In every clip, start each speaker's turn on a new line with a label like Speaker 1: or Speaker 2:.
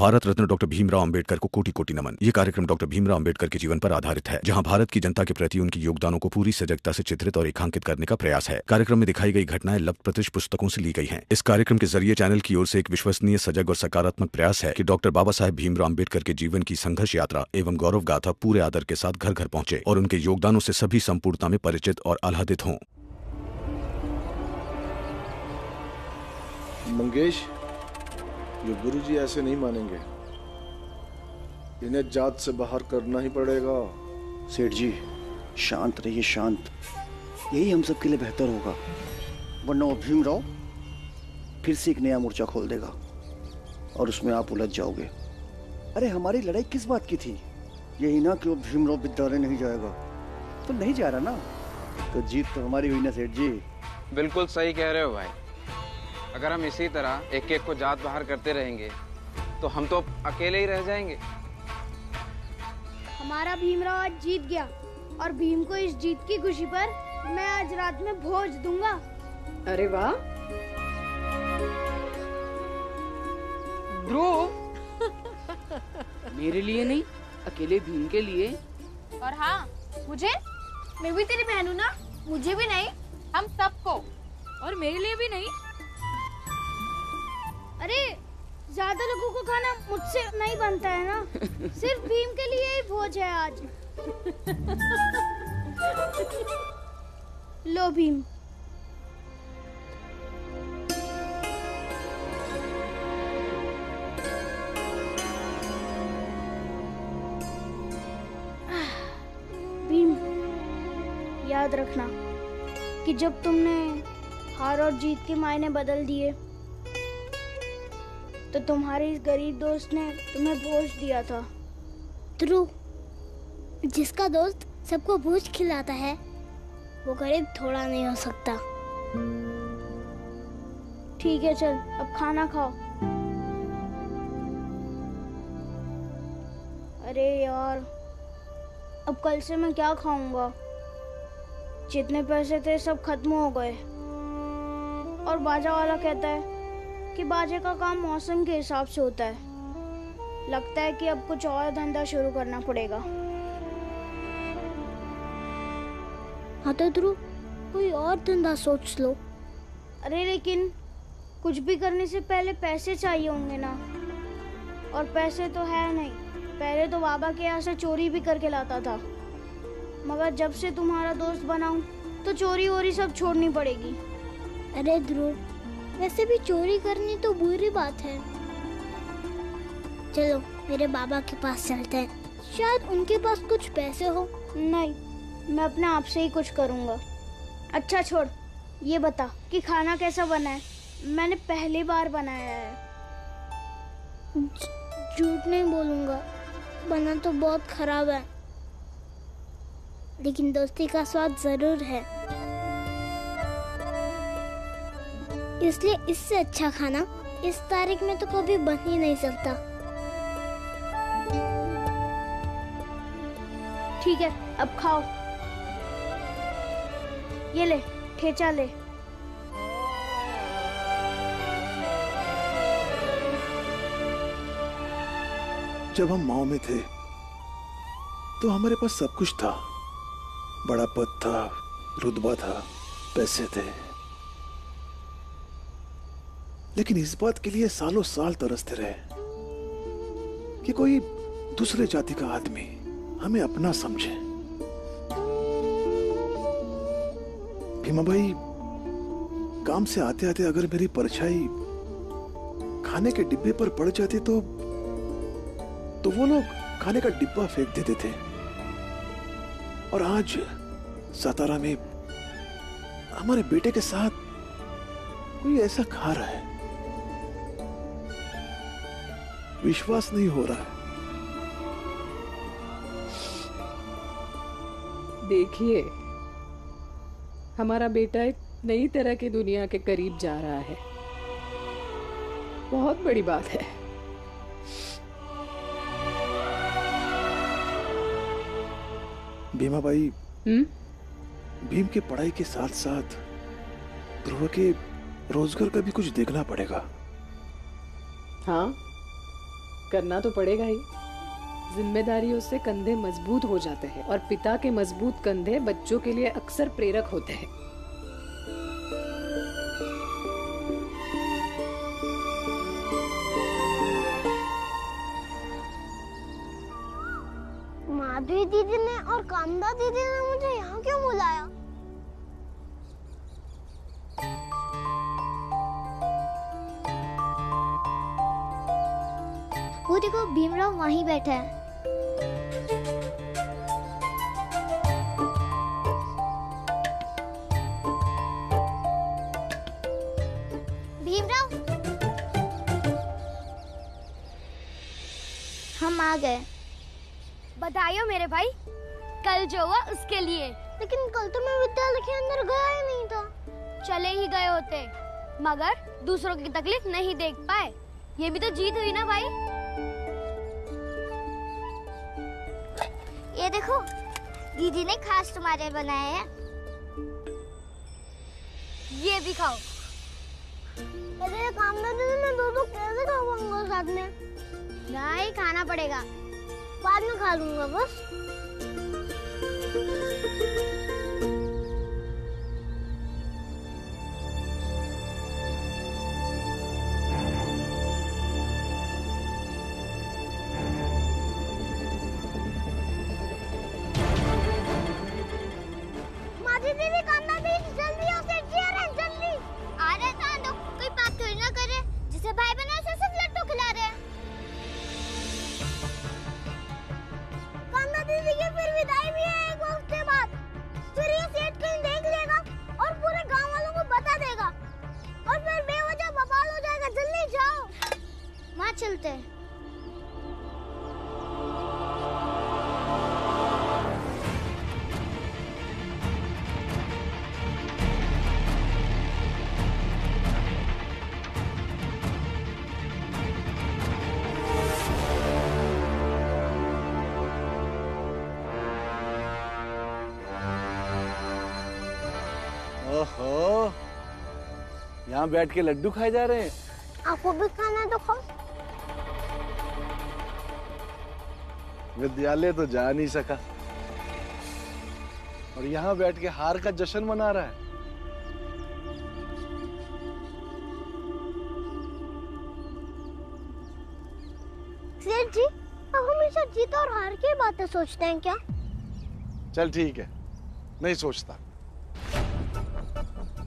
Speaker 1: Bharat Ratna doctor Bhimrao Ambedkar को कोटि कोटि नमन। ये कार्यक्रम डॉक्टर भीमराव अंबेडकर के जीवन पर आधारित है, जहां भारत की जनता के प्रति उनके योगदानों को पूरी सजगता से चित्रित और रेखांकित करने का प्रयास है। कार्यक्रम में दिखाई गई घटनाएं लब्ध प्रतिष्ठ पुस्तकों से ली गई हैं। इस कार्यक्रम के जरिए चैनल की ओर से एक विश्वसनीय, सजग और सकारात्मक प्रयास है कि डॉक्टर बाबा साहेब भीमराव अंबेडकर के जीवन की संघर्ष यात्रा एवं गौरव गाथा पूरे आदर के साथ घर घर पहुंचे और उनके योगदानों से सभी संपूर्णता में परिचित और आह्लादित हों।
Speaker 2: मंगेश, ये गुरुजी ऐसे नहीं मानेंगे, इन्हें जात से बाहर करना ही पड़ेगा।
Speaker 3: सेठ जी शांत रहिए, शांत, यही हम सब के लिए बेहतर होगा, वरना वो भीमराव फिर से एक नया मोर्चा खोल देगा और उसमें आप उलझ जाओगे। अरे हमारी लड़ाई किस बात की थी? यही ना कि वो भीमराव विद्यालय नहीं जाएगा। तो नहीं जा रहा ना, तो जीत तो हमारी हुई ना सेठ जी।
Speaker 4: बिल्कुल सही कह रहे हो भाई। अगर हम इसी तरह एक एक को जात बाहर करते रहेंगे तो हम तो अकेले ही रह जाएंगे।
Speaker 5: हमारा भीमराव आज जीत गया और भीम को इस जीत की खुशी पर मैं आज रात में भोज दूंगा।
Speaker 6: अरे वाह ध्रुव, मेरे लिए नहीं, अकेले भीम के लिए।
Speaker 7: और हाँ, मुझे, मैं भी तेरी बहन हूँ ना, मुझे भी नहीं, हम सबको।
Speaker 6: और मेरे लिए भी नहीं।
Speaker 5: अरे ज्यादा लोगों को खाना मुझसे नहीं बनता है ना, सिर्फ भीम के लिए ही भोज है आज। लो भीम। भीम, याद रखना कि जब तुमने हार और जीत के मायने बदल दिए तो तुम्हारे इस गरीब दोस्त ने तुम्हें भोज दिया था।
Speaker 8: ध्रुव, जिसका दोस्त सबको भोज खिलाता है वो गरीब थोड़ा नहीं हो सकता।
Speaker 5: ठीक है, चल अब खाना खाओ। अरे यार, अब कल से मैं क्या खाऊंगा? जितने पैसे थे सब खत्म हो गए और बाजा वाला कहता है कि बाजे का काम मौसम के हिसाब से होता है। लगता है कि अब कुछ और धंधा शुरू करना पड़ेगा।
Speaker 8: हाँ तो ध्रुव, कोई और धंधा सोच लो।
Speaker 5: अरे लेकिन कुछ भी करने से पहले पैसे चाहिए होंगे ना, और पैसे तो है नहीं। पहले तो बाबा के यहाँ से चोरी भी करके लाता था, मगर जब से तुम्हारा दोस्त बनाऊं तो चोरी वोरी सब छोड़नी पड़ेगी।
Speaker 8: अरे ध्रुव, वैसे भी चोरी करनी तो बुरी बात है। चलो मेरे बाबा के पास चलते हैं, शायद उनके पास कुछ पैसे हो।
Speaker 5: नहीं, मैं अपने आप से ही कुछ करूँगा। अच्छा छोड़, ये बता कि खाना कैसा बना है? मैंने पहली बार बनाया है।
Speaker 8: झूठ नहीं बोलूँगा, बना तो बहुत खराब है, लेकिन दोस्ती का स्वाद जरूर है, इसलिए इससे अच्छा खाना इस तारीख में तो कभी बन ही नहीं सकता।
Speaker 5: ठीक है, अब खाओ। ये ले, ठेचा ले।
Speaker 2: जब हम माओ में थे तो हमारे पास सब कुछ था, बड़ा पद था, रुतबा था, पैसे थे, लेकिन इस बात के लिए सालों साल तरसते रहे कि कोई दूसरे जाति का आदमी हमें अपना समझे। भीमा भाई, काम से आते आते अगर मेरी परछाई खाने के डिब्बे पर पड़ जाती तो वो लोग खाने का डिब्बा फेंक देते थे। और आज सातारा में हमारे बेटे के साथ कोई ऐसा खा रहा है, विश्वास नहीं हो रहा है।
Speaker 6: देखिए, हमारा बेटा एक नई तरह की दुनिया के करीब जा रहा है, बहुत बड़ी बात है।
Speaker 2: भीमा भाई, भीम के पढ़ाई के साथ साथ ध्रुव के रोजगार का भी कुछ देखना पड़ेगा।
Speaker 6: हाँ, करना तो पड़ेगा ही। जिम्मेदारियों से कंधे मजबूत हो जाते हैं और पिता के मजबूत कंधे बच्चों के लिए अक्सर प्रेरक होते हैं।
Speaker 8: माधुरी दीदी ने और कामदा दीदी ने मुझे यहाँ क्यों बुलाया? वो देखो भीमराव वहीं बैठा है। भीमराव, हम आ गए।
Speaker 7: बधाई हो मेरे भाई, कल जो हुआ उसके लिए।
Speaker 8: लेकिन कल तो मैं विद्यालय के अंदर गया ही नहीं था।
Speaker 7: चले ही गए होते, मगर दूसरों की तकलीफ नहीं देख पाए। ये भी तो जीत हुई ना भाई।
Speaker 8: ये देखो, दीदी ने खास तुम्हारे बनाए हैं।
Speaker 7: ये भी खाओ।
Speaker 8: अरे कामना दीदी, मैं दो कैसे खा पाऊंगा साथ में? नहीं, खाना पड़ेगा। बाद में खा लूंगा बस। माजी दीदी, कामना दीदी, जल्दी आओ, सेठ जी आ रहे हैं, जल्दी। आ रहे हैं तो कोई बात थोड़ी ना करे, जिसे भाई बहन उसे सिर्फ लड्डू खिला रहे हैं। कामना दीदी की फिर विदाई भी है एक हफ्ते बाद। फिर ये सेठ कहीं देख लेगा और पूरे गांव वालों को बता देगा और फिर बेवजह बवाल हो जाएगा। जल्दी जाओ, वहाँ चलते हैं।
Speaker 2: ओहो, यहाँ बैठ के लड्डू खाए जा रहे हैं।
Speaker 8: आपको भी खाना है तो खाओ।
Speaker 2: विद्यालय तो जा नहीं सका और यहाँ बैठ के हार का जश्न मना रहा है।
Speaker 8: सेठ जी, आप हमेशा जीत और हार की बातें सोचते हैं क्या?
Speaker 2: चल ठीक है, नहीं सोचता।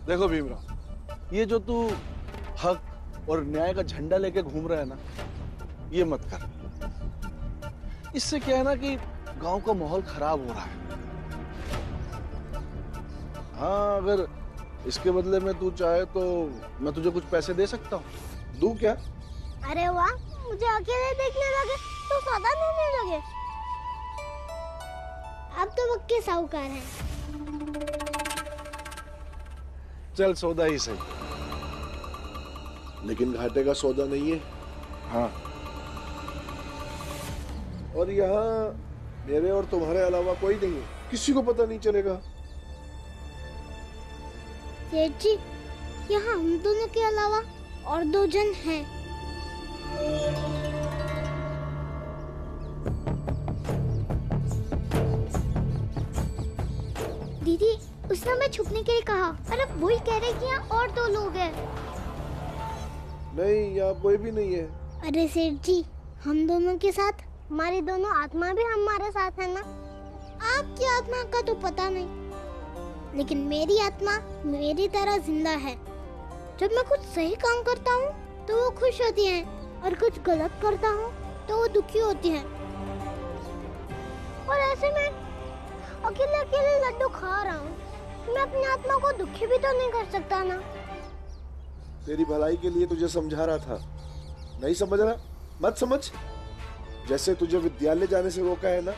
Speaker 2: देखो भीमराव, ये जो तू हक और न्याय का झंडा लेके घूम रहा है ना, ये मत कर। इससे क्या है ना कि गांव का माहौल खराब हो रहा है। हाँ, अगर इसके बदले में तू चाहे तो मैं तुझे कुछ पैसे दे सकता हूँ। दूं क्या?
Speaker 8: अरे वाह, मुझे अकेले देखने लगे तो सौदा देने लगे। अब तो पक्के साहूकार हैं।
Speaker 2: चल सौदा ही सही,
Speaker 9: लेकिन घाटे का सौदा नहीं है।
Speaker 2: हाँ।
Speaker 9: और यहाँ मेरे और तुम्हारे अलावा कोई नहीं है, किसी को पता नहीं चलेगा।
Speaker 8: सेठ जी, यहाँ हम दोनों के अलावा और दो जन हैं। दीदी, उसने हमें छुपने के लिए कहा, अरे वही कह रहे कि यहाँ और दो लोग हैं।
Speaker 9: नहीं, यहाँ कोई भी नहीं है।
Speaker 8: अरे सेठ जी, हम दोनों के साथ हमारी दोनों आत्मा भी हमारे साथ है ना। आपकी आत्मा का तो पता नहीं, लेकिन मेरी आत्मा मेरी तरह जिंदा है। जब मैं कुछ सही काम करता हूँ तो वो खुश होती है और कुछ गलत करता हूँ तो वो दुखी होती है। और ऐसे में अकेले अकेले लड्डू खा रहा हूँ, मैं अपनी आत्मा को दुखी भी तो नहीं कर सकता ना।
Speaker 9: तेरी भलाई के लिए तुझे समझा रहा था, नहीं समझ रहा? मत समझ। जैसे तुझे विद्यालय जाने से रोका है ना,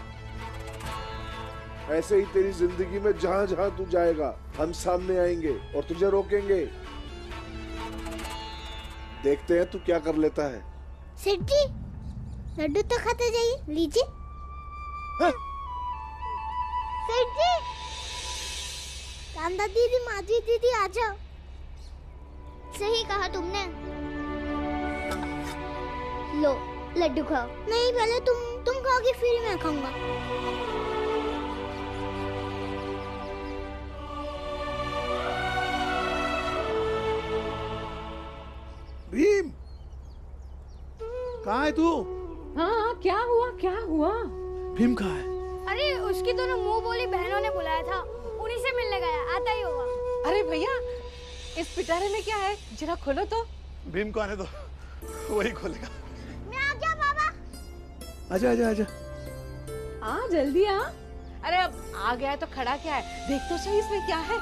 Speaker 9: ऐसे ही तेरी जिंदगी में जहां जहां तू जाएगा हम सामने आएंगे और तुझे रोकेंगे। देखते हैं तू क्या कर लेता है।
Speaker 8: सेठ जी, लड्डू तो खाते जाइए, लीजिए। सेठ जी, कांदा दीदी, माधवी दीदी, आ जाओ। सही कहा तुमने। लो, लड्डू खाओ। नहीं, पहले तुम खाओगे फिर मैं खाऊंगा।
Speaker 2: भीम, कहाँ है तू?
Speaker 6: हाँ, क्या हुआ क्या हुआ?
Speaker 2: भीम कहाँ है?
Speaker 7: अरे उसकी दोनों मुंह बोली बहनों ने बुलाया था, उन्हीं से मिलने गया, आता ही होगा।
Speaker 6: अरे भैया, इस पिटारे में क्या है, जरा खोलो तो।
Speaker 2: भीम को आने दो, वही खोलेगा।
Speaker 8: मैं आ गया बाबा।
Speaker 2: आजा आजा आजा।
Speaker 6: आ जल्दी आ। अरे अब आ गया है तो खड़ा क्या है, देख तो सही इसमें क्या है।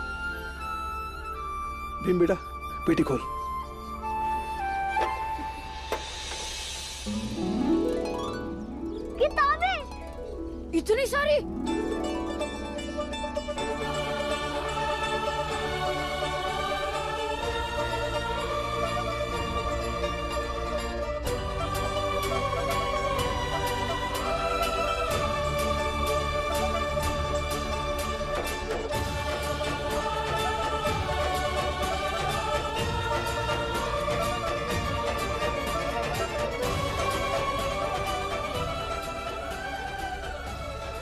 Speaker 2: भीम बेटा, पेटी खोल।
Speaker 8: किताबें
Speaker 7: इतनी सारी।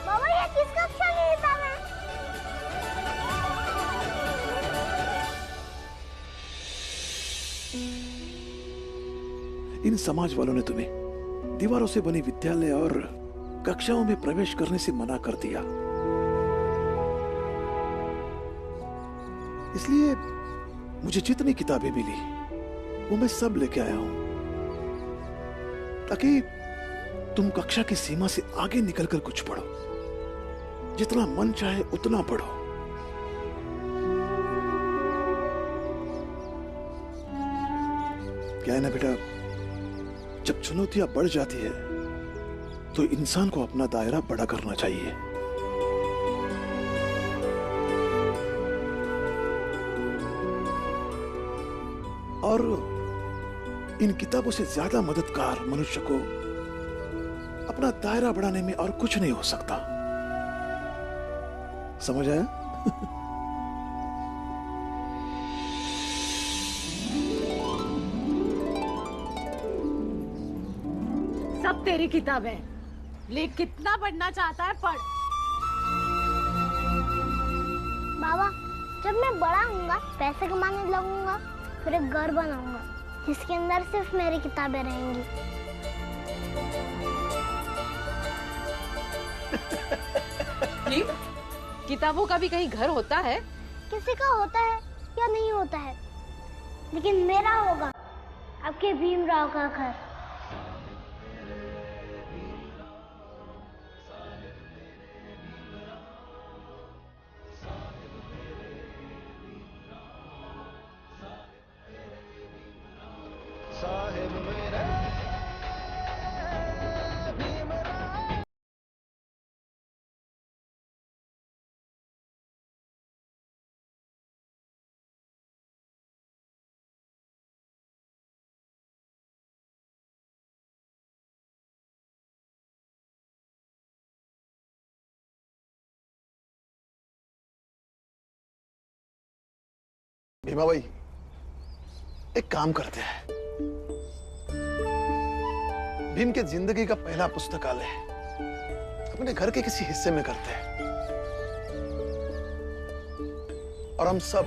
Speaker 8: बाबा, ये किस कक्षा की किताब है?
Speaker 2: इन समाज वालों ने तुम्हें दीवारों से बनी विद्यालय और कक्षाओं में प्रवेश करने से मना कर दिया, इसलिए मुझे जितनी किताबें मिली वो मैं सब लेके आया हूं, ताकि तुम कक्षा की सीमा से आगे निकलकर कुछ पढ़ो। जितना मन चाहे उतना पढ़ो। क्या है ना बेटा, जब चुनौतियां बढ़ जाती है तो इंसान को अपना दायरा बड़ा करना चाहिए। और इन किताबों से ज्यादा मददगार मनुष्य को अपना दायरा बढ़ाने में और कुछ नहीं हो सकता। समझ आया?
Speaker 6: सब तेरी किताबें, ले कितना पढ़ना चाहता है पढ़।
Speaker 8: बाबा, जब मैं बड़ा होऊंगा, पैसे कमाने लगूंगा, फिर एक घर बनाऊंगा जिसके अंदर सिर्फ मेरी किताबें रहेंगी।
Speaker 6: किताबों का भी कहीं घर होता है?
Speaker 8: किसी का होता है या नहीं होता है, लेकिन मेरा होगा, आपके भीमराव का घर।
Speaker 2: भीमा भाई, एक काम करते हैं, भीम के जिंदगी का पहला पुस्तकालय अपने घर के किसी हिस्से में करते हैं और हम सब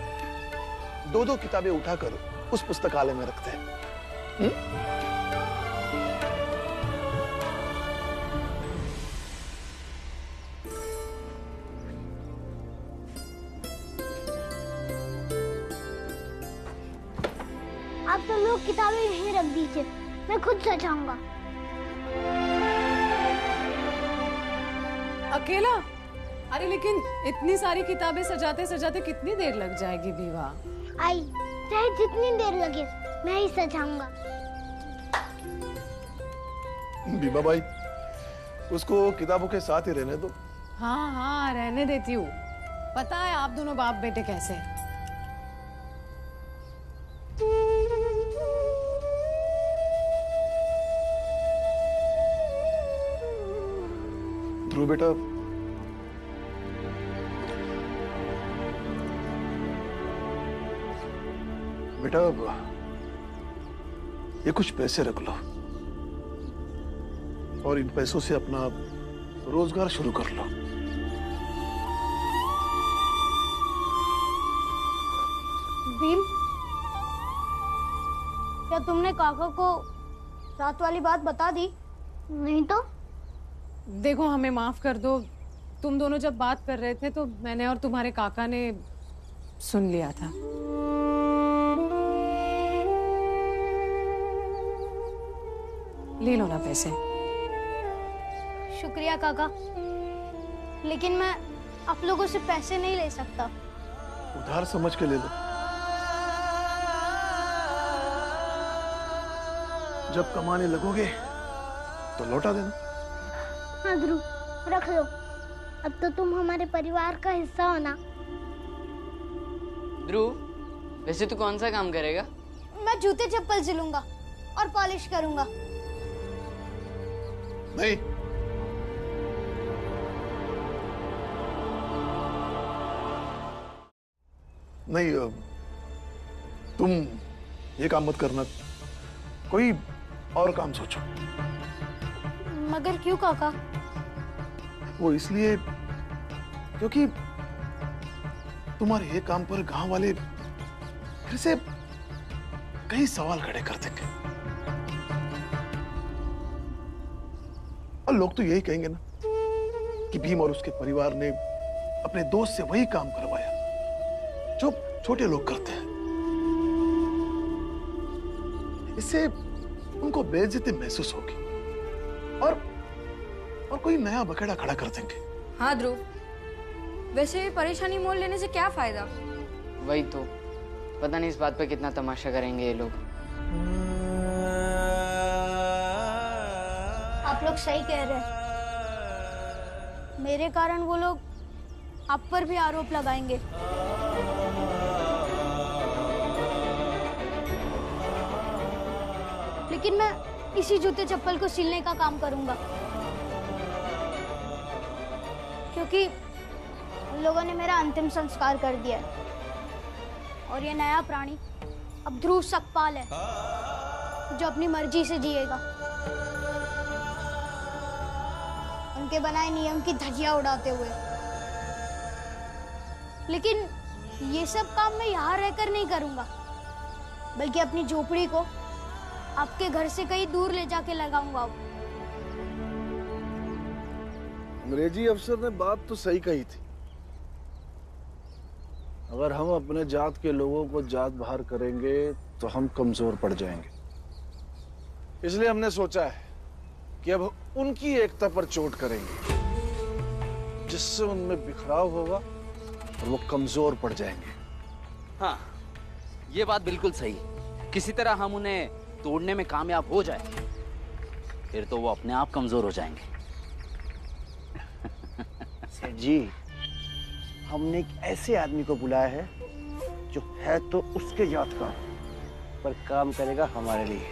Speaker 2: दो दो किताबें उठाकर उस पुस्तकालय में रखते हैं।
Speaker 8: आप तो लोग किताबें यहीं रख दीजिए, मैं खुद सजाऊंगा।
Speaker 6: अकेला? अरे लेकिन इतनी सारी किताबें सजाते सजाते कितनी देर लग जाएगी बीवा?
Speaker 8: आई, चाहे जितनी देर लगे, मैं ही सजाऊंगा।
Speaker 2: भीमा भाई, उसको किताबों के साथ ही रहने दो।
Speaker 6: हाँ हाँ, रहने देती हूँ। पता है आप दोनों बाप बेटे कैसे।
Speaker 2: ध्रुव बेटा, बेटा ये कुछ पैसे रख लो, और इन पैसों से अपना रोजगार शुरू कर लो।
Speaker 5: भीम, क्या तुमने काका को रात वाली बात बता दी?
Speaker 8: नहीं तो।
Speaker 6: देखो, हमें माफ कर दो। तुम दोनों जब बात कर रहे थे तो मैंने और तुम्हारे काका ने सुन लिया था। ले लो ना पैसे।
Speaker 5: शुक्रिया काका, लेकिन मैं आप लोगों से पैसे नहीं ले सकता।
Speaker 2: उधार समझ के ले लो, जब कमाने लगोगे तो लौटा देना।
Speaker 8: हाँ ध्रुव, रख लो। अब तो तुम हमारे परिवार का हिस्सा हो ना।
Speaker 10: ध्रुव, वैसे तू कौन सा काम करेगा?
Speaker 5: मैं जूते चप्पल सिलूंगा और पॉलिश करूंगा।
Speaker 2: नहीं, नहीं, तुम ये काम मत करना, कोई और काम सोचो।
Speaker 5: मगर क्यों काका?
Speaker 2: वो इसलिए क्योंकि तुम्हारे ये काम पर गांव वाले फिर से कई सवाल खड़े कर देंगे, और लोग तो यही कहेंगे ना कि भीम और उसके परिवार ने अपने दोस्त से वही काम करवाया जो छोटे लोग करते हैं। इससे उनको बेइज्जती महसूस होगी और कोई नया बखेड़ा खड़ा कर देंगे।
Speaker 11: हाँ ध्रुव, वैसे परेशानी मोल लेने से क्या फायदा?
Speaker 10: वही तो, पता नहीं इस बात पे कितना तमाशा करेंगे ये लोग।
Speaker 5: आप लोग सही कह रहे हैं। मेरे कारण वो लोग आप पर भी आरोप लगाएंगे। लेकिन मैं इसी जूते चप्पल को सिलने का काम करूंगा, क्योंकि लोगों ने मेरा अंतिम संस्कार कर दिया है। और ये नया प्राणी अब ध्रुव सकपाल है, जो अपनी मर्जी से जिएगा, उनके बनाए नियम की धज्जियां उड़ाते हुए। लेकिन ये सब काम मैं यहाँ रहकर नहीं करूंगा, बल्कि अपनी झोपड़ी को आपके घर से कहीं दूर ले जाके लगाऊंगा।
Speaker 9: अंग्रेजी अफसर ने बात तो सही कही थी। अगर हम अपने जात के लोगों को जात बाहर करेंगे तो हम कमजोर पड़ जाएंगे। इसलिए हमने सोचा है कि अब उनकी एकता पर चोट करेंगे, जिससे उनमें बिखराव होगा और वो कमजोर पड़ जाएंगे।
Speaker 12: हाँ, ये बात बिल्कुल सही। किसी तरह हम उन्हें तोड़ने में कामयाब हो जाए, फिर तो वो अपने आप कमजोर हो जाएंगे।
Speaker 3: सेठ जी, हमने एक ऐसे आदमी को बुलाया है जो है तो उसके जात का, पर काम करेगा हमारे लिए।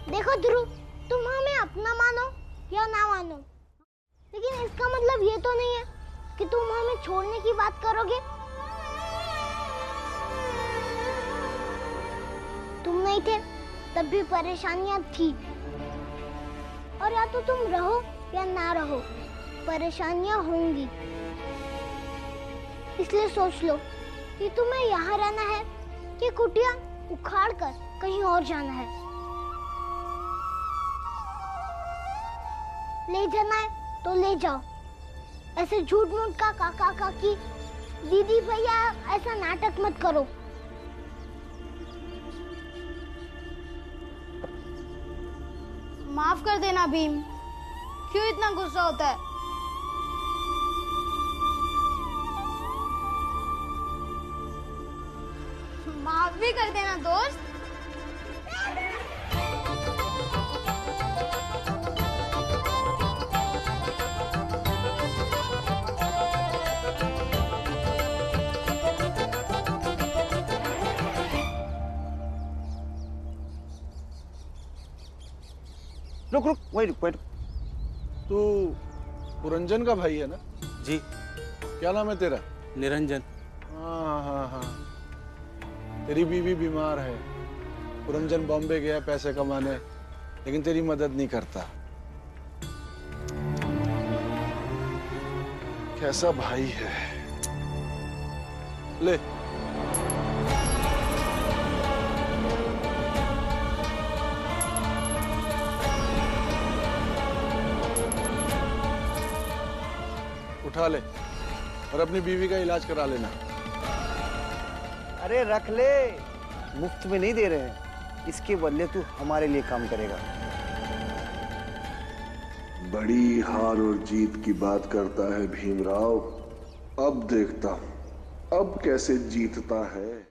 Speaker 8: देखो ध्रुव, तुम हमें अपना मानो या ना मानो, लेकिन इसका मतलब ये तो नहीं है कि तुम हमें छोड़ने की बात करोगे। तुम नहीं थे तब भी परेशानियां थी, और या तो तुम रहो या ना रहो, परेशानियां होंगी। इसलिए सोच लो कि तुम्हें यहाँ रहना है कि कुटिया उखाड़ कर कहीं और जाना है। ले जाना है तो ले जाओ, ऐसे झूठ मूठ का काका काकी दीदी भैया ऐसा नाटक मत करो।
Speaker 5: माफ कर देना भीम, क्यों इतना गुस्सा होता है? माफ भी कर देना दोस्त।
Speaker 3: रुक रुक, वही रुक।
Speaker 9: तू पुरंजन का भाई है ना?
Speaker 12: जी।
Speaker 9: क्या नाम है तेरा?
Speaker 12: निरंजन।
Speaker 9: हाँ हाँ हाँ, तेरी बीवी बीमार है, पुरंजन बॉम्बे गया पैसे कमाने, लेकिन तेरी मदद नहीं करता। कैसा भाई है। ले उठा ले और अपनी बीवी का इलाज करा लेना।
Speaker 3: अरे रख ले, मुफ्त में नहीं दे रहे हैं, इसके बदले तू हमारे लिए काम करेगा।
Speaker 2: बड़ी हार और जीत की बात करता है भीमराव। अब देखता हूं अब कैसे जीतता है।